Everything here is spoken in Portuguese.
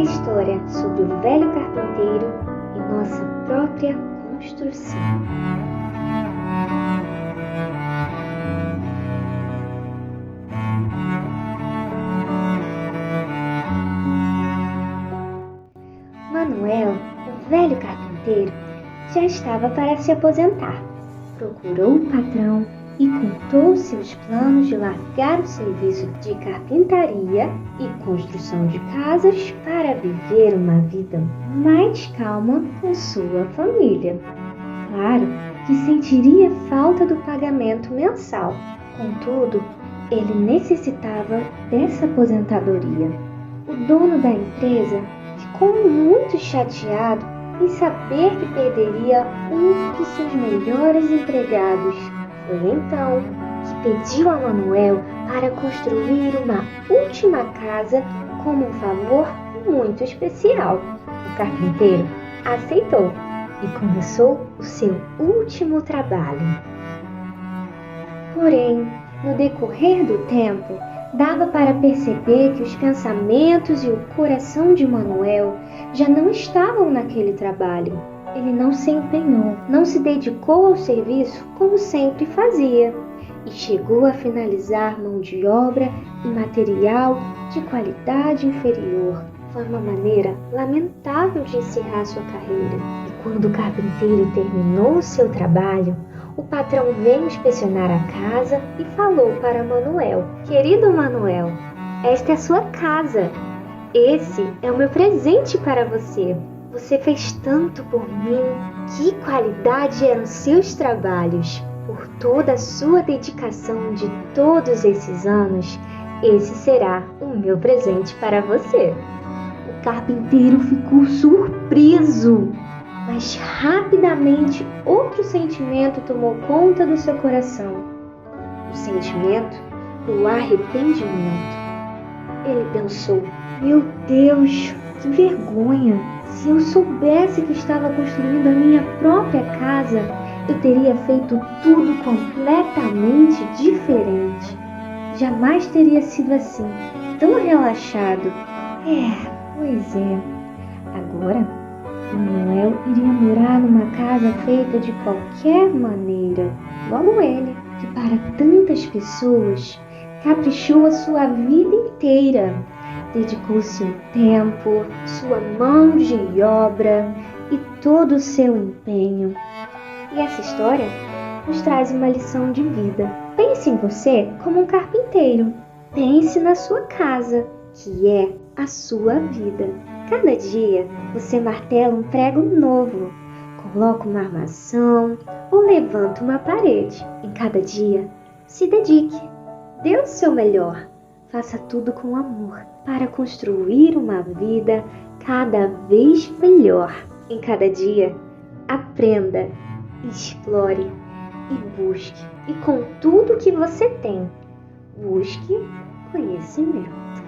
uma história sobre o velho carpinteiro e nossa própria construção. Manuel, o velho carpinteiro, já estava para se aposentar. Procurou o patrão e contou seus planos de largar o serviço de carpintaria e construção de casas para viver uma vida mais calma com sua família. Claro que sentiria falta do pagamento mensal, contudo, ele necessitava dessa aposentadoria. O dono da empresa ficou muito chateado em saber que perderia um de seus melhores empregados. Foi então que pediu a Manuel para construir uma última casa como um favor muito especial. O carpinteiro aceitou e começou o seu último trabalho. Porém, no decorrer do tempo, dava para perceber que os pensamentos e o coração de Manuel já não estavam naquele trabalho. Ele não se empenhou, não se dedicou ao serviço como sempre fazia e chegou a finalizar mão de obra e material de qualidade inferior. Foi uma maneira lamentável de encerrar sua carreira. E quando o carpinteiro terminou o seu trabalho, o patrão veio inspecionar a casa e falou para Manuel: "Querido Manuel, esta é a sua casa. Esse é o meu presente para você. Você fez tanto por mim. Que qualidade eram seus trabalhos. Por toda a sua dedicação de todos esses anos, esse será o meu presente para você." O carpinteiro ficou surpreso, mas rapidamente outro sentimento tomou conta do seu coração. O sentimento do arrependimento. Ele pensou: "Meu Deus, que vergonha! Se eu soubesse que estava construindo a minha própria casa, eu teria feito tudo completamente diferente. Jamais teria sido assim, tão relaxado." Pois é. Agora, Manuel iria morar numa casa feita de qualquer maneira. Logo ele, que para tantas pessoas caprichou a sua vida inteira, dedicou seu tempo, sua mão de obra e todo o seu empenho. E essa história nos traz uma lição de vida. Pense em você como um carpinteiro. Pense na sua casa, que é a sua vida. Cada dia você martela um prego novo, coloca uma armação ou levanta uma parede. Em cada dia, se dedique, dê o seu melhor. Faça tudo com amor para construir uma vida cada vez melhor. Em cada dia, aprenda, explore e busque. E com tudo que você tem, busque conhecimento.